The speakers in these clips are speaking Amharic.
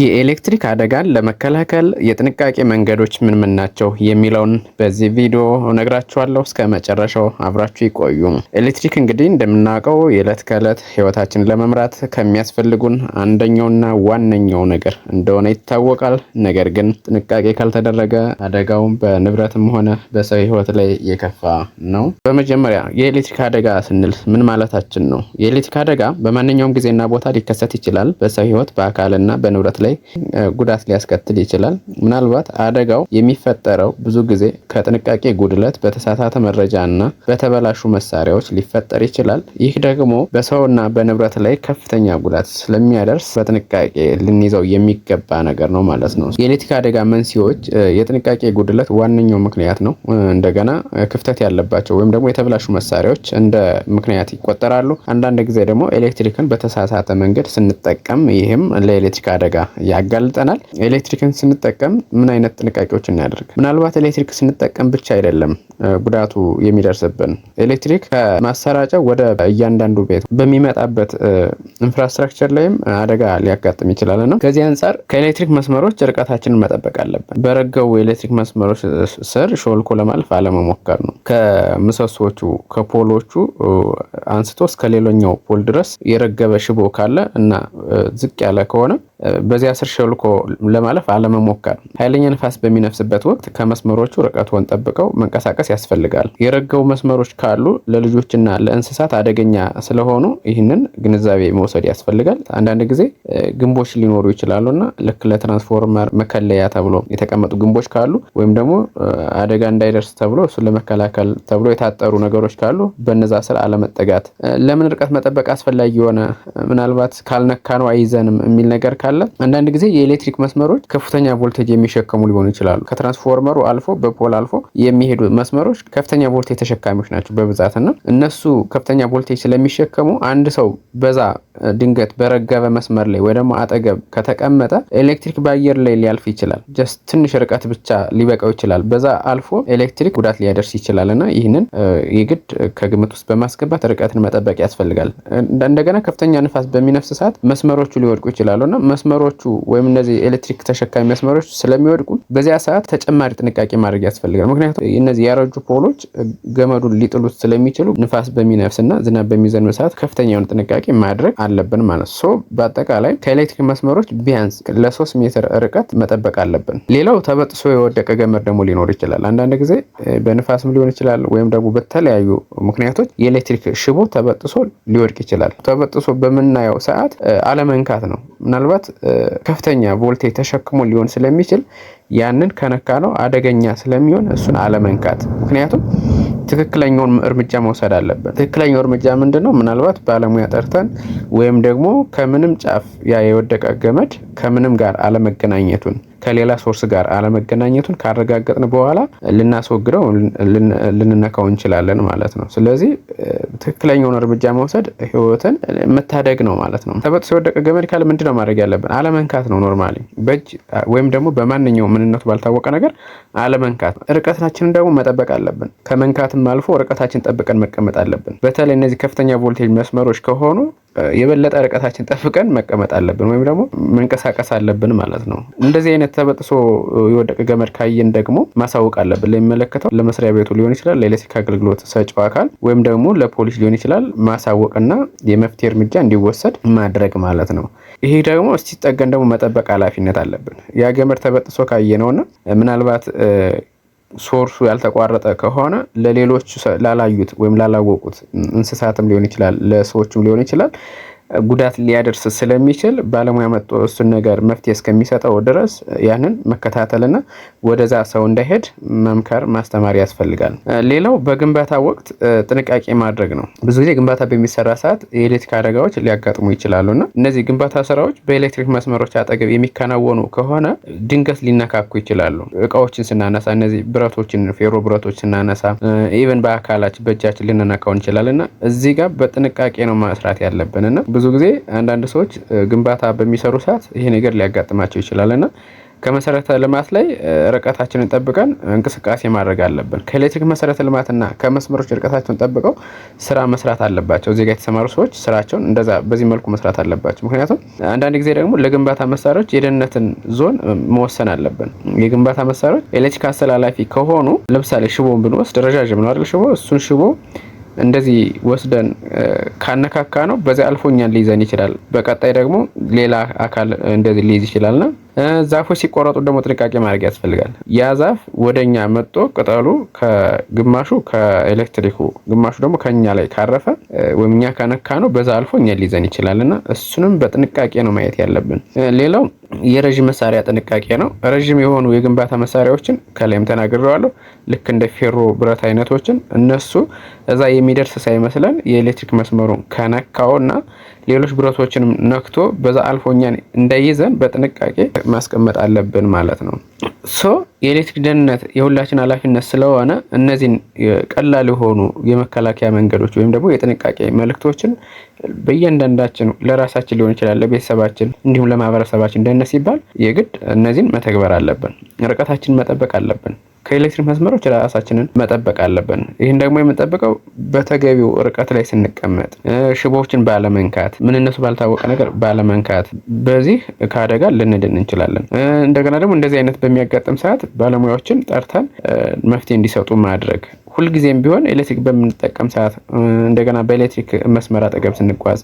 የኤሌክትሪክ አደጋን ለመከላከል የጥንቃቄ መንገዶች ምን ናቸው የሚለውን በዚህ ቪዲዮ እነግራችኋለሁ። እስከ መጨረሻው አብራችሁ ይቆዩ። ኤሌክትሪክ እንግዲህ እንደምናውቀው የዕለት ከዕለት ህይወታችንን ለመምራት ከሚያስፈልጉን አንደኛውና ዋነኛው ነገር እንደሆነ ይታወቃል። ነገር ግን ጥንቃቄ ካልተደረገ አደጋው በንብረትም ሆነ በሰው ህይወት ላይ የከፋ ነው። በመጀመሪያ የኤሌክትሪክ አደጋ ስንል ምን ማለታችን ነው? የኤሌክትሪክ አደጋ በማንኛውም ጊዜና ቦታ ሊከሰት ይችላል። በሰው ህይወት በአካልና በንብረት ላይ ጉዳት ሊያስከትል ይችላል። ምናልባት አደጋው የሚፈጠረው ብዙ ጊዜ ከጥንቃቄ ጉድለት፣ በተሳሳተ መረጃና በተበላሹ መሳሪያዎች ሊፈጠር ይችላል። ይህ ደግሞ በሰውና በንብረት ላይ ከፍተኛ ጉዳት ስለሚያደርስ በጥንቃቄ ልንይዘው የሚገባ ነገር ነው ማለት ነው። የኤሌክትሪክ አደጋ መንስኤዎች የጥንቃቄ ጉድለት ዋነኛው ምክንያት ነው። እንደገና ክፍተት ያለባቸው ወይም ደግሞ የተበላሹ መሳሪያዎች እንደ ምክንያት ይቆጠራሉ። አንዳንድ ጊዜ ደግሞ ኤሌክትሪክን በተሳሳተ መንገድ ስንጠቀም ይህም ለኤሌክትሪክ አደጋ ያጋልጠናል። ኤሌክትሪክን ስንጠቀም ምን አይነት ጥንቃቄዎች እናደርግ? ምናልባት ኤሌክትሪክ ስንጠቀም ብቻ አይደለም ጉዳቱ የሚደርስብን። ኤሌክትሪክ ከማሰራጫው ወደ እያንዳንዱ ቤት በሚመጣበት ኢንፍራስትራክቸር ላይም አደጋ ሊያጋጥም ይችላል እና ከዚህ አንጻር ከኤሌክትሪክ መስመሮች ርቀታችንን መጠበቅ አለብን። በረገው የኤሌክትሪክ መስመሮች ስር ሾልኮ ለማለፍ አለመሞከር ነው። ከምሰሶቹ ከፖሎቹ አንስቶ እስከ ሌላኛው ፖል ድረስ የረገበ ሽቦ ካለ እና ዝቅ ያለ ከሆነ በዚያ ስር ሾልኮ ለማለፍ አለመሞከር። ኃይለኛ ንፋስ በሚነፍስበት ወቅት ከመስመሮቹ ርቀቱን ጠብቀው መንቀሳቀስ ያስፈልጋል። የረገቡ መስመሮች ካሉ ለልጆችና ለእንስሳት አደገኛ ስለሆኑ ይህንን ግንዛቤ መውሰድ ያስፈልጋል። አንዳንድ ጊዜ ግንቦች ሊኖሩ ይችላሉና ልክ ለትራንስፎርመር መከለያ ተብሎ የተቀመጡ ግንቦች ካሉ ወይም ደግሞ አደጋ እንዳይደርስ ተብሎ እሱን ለመከላከል ተብሎ የታጠሩ ነገሮች ካሉ በነዛ ስር አለመጠጋት። ለምን ርቀት መጠበቅ አስፈላጊ የሆነ ምናልባት ካልነካ ነው አይዘንም የሚል ነገር ካለ አንዳንድ ጊዜ የኤሌክትሪክ መስመሮች ከፍተኛ ቮልቴጅ የሚሸከሙ ሊሆኑ ይችላሉ። ከትራንስፎርመሩ አልፎ በፖል አልፎ የሚሄዱ መስመሮች ከፍተኛ ቮልቴጅ ተሸካሚዎች ናቸው በብዛትና እነሱ ከፍተኛ ቮልቴጅ ስለሚሸከሙ አንድ ሰው በዛ ድንገት በረገበ መስመር ላይ ወይ ደግሞ አጠገብ ከተቀመጠ ኤሌክትሪክ በአየር ላይ ሊያልፍ ይችላል። ጀስት ትንሽ ርቀት ብቻ ሊበቃው ይችላል። በዛ አልፎ ኤሌክትሪክ ጉዳት ሊያደርስ ይችላልና ይህንን የግድ ከግምት ውስጥ በማስገባት ርቀትን መጠበቅ ያስፈልጋል። እንደገና ከፍተኛ ንፋስ በሚነፍስ ሰዓት መስመሮቹ ሊወድቁ ይችላሉና መስመሮቹ ወይም እነዚህ ኤሌክትሪክ ተሸካሚ መስመሮች ስለሚወድቁ በዚያ ሰዓት ተጨማሪ ጥንቃቄ ማድረግ ያስፈልጋል። ምክንያቱም እነዚህ ያረጁ ፖሎች ገመዱን ሊጥሉት ስለሚችሉ ንፋስ በሚነፍስና ዝናብ በሚዘንብ ሰዓት ከፍተኛ የሆነ ጥንቃቄ ማድረግ አለብን ማለት ነው። በአጠቃላይ ከኤሌክትሪክ መስመሮች ቢያንስ ለ3 ሜትር ርቀት መጠበቅ አለብን። ሌላው ተበጥሶ የወደቀ ገመድ ደግሞ ሊኖር ይችላል። አንዳንድ ጊዜ በንፋስም ሊሆን ይችላል ወይም ደግሞ በተለያዩ ምክንያቶች የኤሌክትሪክ ሽቦ ተበጥሶ ሊወድቅ ይችላል። ተበጥሶ በምናየው ሰዓት አለመንካት ነው። ምናልባት ከፍተኛ ቮልቴጅ ተሸክሞ ሊሆን ስለሚችል ያንን ከነካ ነው አደገኛ ስለሚሆን እሱን አለመንካት። ምክንያቱም ትክክለኛውን እርምጃ መውሰድ አለበት። ትክክለኛው እርምጃ ምንድነው? ምናልባት ባለሙያ ጠርተን ወይም ደግሞ ከምንም ጫፍ ያ የወደቀ ገመድ ከምንም ጋር አለመገናኘቱን ከሌላ ሶርስ ጋር አለመገናኘቱን ካረጋገጥን በኋላ ልናስወግደው ልንነካው እንችላለን ማለት ነው። ስለዚህ ትክክለኛውን እርምጃ መውሰድ ህይወትን መታደግ ነው ማለት ነው። ተበጥሶ የወደቀ ገመድ ካለ ምንድነው ማድረግ ያለብን? አለመንካት ነው። ኖርማሊ በእጅ ወይም ደግሞ በማንኛውም ምንነቱ ባልታወቀ ነገር አለመንካት። ርቀታችንን ደግሞ መጠበቅ አለብን። ከመንካትም አልፎ ርቀታችን ጠብቀን መቀመጥ አለብን። በተለይ እነዚህ ከፍተኛ ቮልቴጅ መስመሮች ከሆኑ የበለጠ ርቀታችን ጠብቀን መቀመጥ አለብን ወይም ደግሞ መንቀሳቀስ አለብን ማለት ነው። እንደዚህ አይነት ተበጥሶ የወደቀ ገመድ ካየን ደግሞ ማሳወቅ አለብን። ለሚመለከተው ለመስሪያ ቤቱ ሊሆን ይችላል፣ ለኤሌክትሪክ አገልግሎት ሰጪው አካል ወይም ደግሞ ለፖሊስ ሊሆን ይችላል ማሳወቅና የመፍትሄ እርምጃ እንዲወሰድ ማድረግ ማለት ነው። ይሄ ደግሞ እስኪጠገን ደግሞ መጠበቅ ኃላፊነት አለብን። ያ ገመድ ተበጥሶ ካየነውና ምናልባት ሶርሱ ያልተቋረጠ ከሆነ ለሌሎች ላላዩት ወይም ላላወቁት እንስሳትም ሊሆን ይችላል፣ ለሰዎችም ሊሆን ይችላል ጉዳት ሊያደርስ ስለሚችል ባለሙያ መጥቶ እሱን ነገር መፍትሄ እስከሚሰጠው ድረስ ያንን መከታተልና ወደዛ ሰው እንዳይሄድ መምከር ማስተማር ያስፈልጋል። ሌላው በግንባታ ወቅት ጥንቃቄ ማድረግ ነው። ብዙ ጊዜ ግንባታ በሚሰራ ሰዓት የኤሌክትሪክ አደጋዎች ሊያጋጥሙ ይችላሉና እነዚህ ግንባታ ስራዎች በኤሌክትሪክ መስመሮች አጠገብ የሚከናወኑ ከሆነ ድንገት ሊነካኩ ይችላሉ። እቃዎችን ስናነሳ እነዚህ ብረቶችን ፌሮ ብረቶች ስናነሳ ኢቨን በአካላችን በእጃችን ልንነካው እንችላለንና እዚህ ጋር በጥንቃቄ ነው መስራት ያለብንና ብዙ ጊዜ አንዳንድ ሰዎች ግንባታ በሚሰሩ ሰዓት ይሄ ነገር ሊያጋጥማቸው ይችላልና ከመሰረተ ልማት ላይ ርቀታችንን ጠብቀን እንቅስቃሴ ማድረግ አለብን። ከኤሌክትሪክ መሰረተ ልማትና ከመስመሮች ርቀታቸውን ጠብቀው ስራ መስራት አለባቸው። እዚህ ጋር የተሰማሩ ሰዎች ስራቸውን እንደዛ በዚህ መልኩ መስራት አለባቸው። ምክንያቱም አንዳንድ ጊዜ ደግሞ ለግንባታ መሳሪያዎች የደህንነትን ዞን መወሰን አለብን። የግንባታ መሳሪያዎች ኤሌክትሪክ አስተላላፊ ከሆኑ ለምሳሌ ሽቦን ብንወስድ ረዣዥም ነው አይደል? ሽቦ እሱን ሽቦ እንደዚህ ወስደን ካነካካ ነው በዚህ አልፎ እኛን ሊይዘን ይችላል። በቀጣይ ደግሞ ሌላ አካል እንደዚህ ሊይዝ ይችላልና ዛፎች ሲቆረጡ ደግሞ ጥንቃቄ ማድረግ ያስፈልጋል። ያ ዛፍ ወደኛ መጥቶ ቅጠሉ ከግማሹ ከኤሌክትሪኩ ግማሹ ደግሞ ከኛ ላይ ካረፈ ወይም እኛ ካነካ ነው በዛ አልፎ እኛ ሊይዘን ይችላልና እሱንም በጥንቃቄ ነው ማየት ያለብን። ሌላው የረዥም መሳሪያ ጥንቃቄ ነው። ረዥም የሆኑ የግንባታ መሳሪያዎችን ከላይም ተናግሬዋለሁ። ልክ እንደ ፌሮ ብረት አይነቶችን እነሱ እዛ የሚደርስ ሳይመስለን የኤሌክትሪክ መስመሩን ከነካውና ሌሎች ብረቶችንም ነክቶ በዛ አልፎ እኛን እንዳይዘን በጥንቃቄ ማስቀመጥ አለብን ማለት ነው። የኤሌክትሪክ ደህንነት የሁላችን ኃላፊነት ስለሆነ እነዚህን ቀላል የሆኑ የመከላከያ መንገዶች ወይም ደግሞ የጥንቃቄ መልእክቶችን በእያንዳንዳችን ለራሳችን ሊሆን ይችላል፣ ለቤተሰባችን እንዲሁም ለማህበረሰባችን ደህንነት ሲባል የግድ እነዚህን መተግበር አለብን። ርቀታችንን መጠበቅ አለብን። ከኤሌክትሪክ መስመሮች ራሳችንን መጠበቅ አለብን። ይህን ደግሞ የምንጠብቀው በተገቢው ርቀት ላይ ስንቀመጥ፣ ሽቦዎችን ባለመንካት፣ ምንነቱ ባልታወቀ ነገር ባለመንካት፣ በዚህ ከአደጋ ልንድን እንችላለን። እንደገና ደግሞ እንደዚህ አይነት በሚያጋጥም ሰዓት ባለሙያዎችን ጠርተን መፍትሄ እንዲሰጡ ማድረግ። ሁልጊዜም ቢሆን ኤሌክትሪክ በምንጠቀም ሰዓት እንደገና በኤሌክትሪክ መስመር አጠገብ ስንጓዝ፣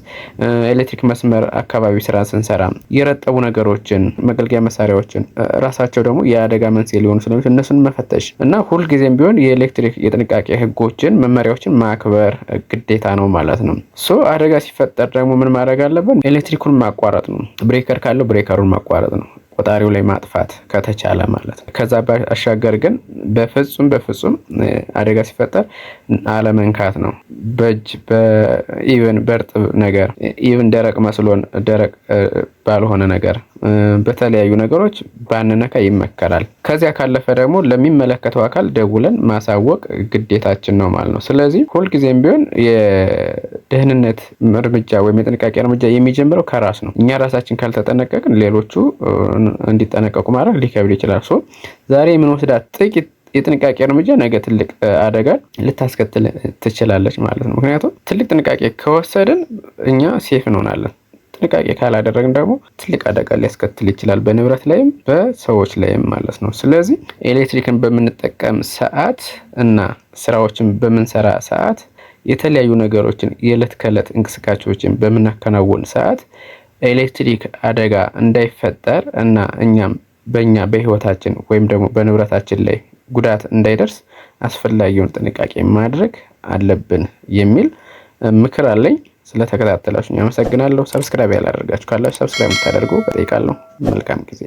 ኤሌክትሪክ መስመር አካባቢ ስራ ስንሰራ የረጠቡ ነገሮችን መገልገያ መሳሪያዎችን ራሳቸው ደግሞ የአደጋ መንስኤ ሊሆኑ ስለሚችሉ እነሱን መፈተሽ እና ሁልጊዜም ቢሆን የኤሌክትሪክ የጥንቃቄ ህጎችን፣ መመሪያዎችን ማክበር ግዴታ ነው ማለት ነው። አደጋ ሲፈጠር ደግሞ ምን ማድረግ አለብን? ኤሌክትሪኩን ማቋረጥ ነው። ብሬከር ካለው ብሬከሩን ማቋረጥ ነው። ቆጣሪው ላይ ማጥፋት ከተቻለ ማለት ነው። ከዛ ባሻገር ግን በፍጹም አደጋ ሲፈጠር አለመንካት ነው። በእጅ ኢቨን በእርጥብ ነገር ኢቨን ደረቅ መስሎን ደረቅ ባልሆነ ነገር በተለያዩ ነገሮች ባንነካ ይመከራል። ከዚያ ካለፈ ደግሞ ለሚመለከተው አካል ደውለን ማሳወቅ ግዴታችን ነው ማለት ነው። ስለዚህ ሁልጊዜም ቢሆን የደህንነት እርምጃ ወይም የጥንቃቄ እርምጃ የሚጀምረው ከራስ ነው። እኛ ራሳችን ካልተጠነቀቅን ሌሎቹ እንዲጠነቀቁ ማድረግ ሊከብድ ይችላል። ዛሬ የምንወስዳት ጥቂት የጥንቃቄ እርምጃ ነገ ትልቅ አደጋ ልታስከትል ትችላለች ማለት ነው። ምክንያቱም ትልቅ ጥንቃቄ ከወሰድን እኛ ሴፍ እንሆናለን። ጥንቃቄ ካላደረግን ደግሞ ትልቅ አደጋ ሊያስከትል ይችላል፣ በንብረት ላይም በሰዎች ላይም ማለት ነው። ስለዚህ ኤሌክትሪክን በምንጠቀም ሰዓት እና ስራዎችን በምንሰራ ሰዓት የተለያዩ ነገሮችን የዕለት ከዕለት እንቅስቃሴዎችን በምናከናውን ሰዓት ኤሌክትሪክ አደጋ እንዳይፈጠር እና እኛም በእኛ በህይወታችን ወይም ደግሞ በንብረታችን ላይ ጉዳት እንዳይደርስ አስፈላጊውን ጥንቃቄ ማድረግ አለብን የሚል ምክር አለኝ። ስለተከታተላችሁ አመሰግናለሁ። ሰብስክራይብ ያላደረጋችሁ ካላችሁ ሰብስክራይብ እንድታደርጉ እጠይቃለሁ። መልካም ጊዜ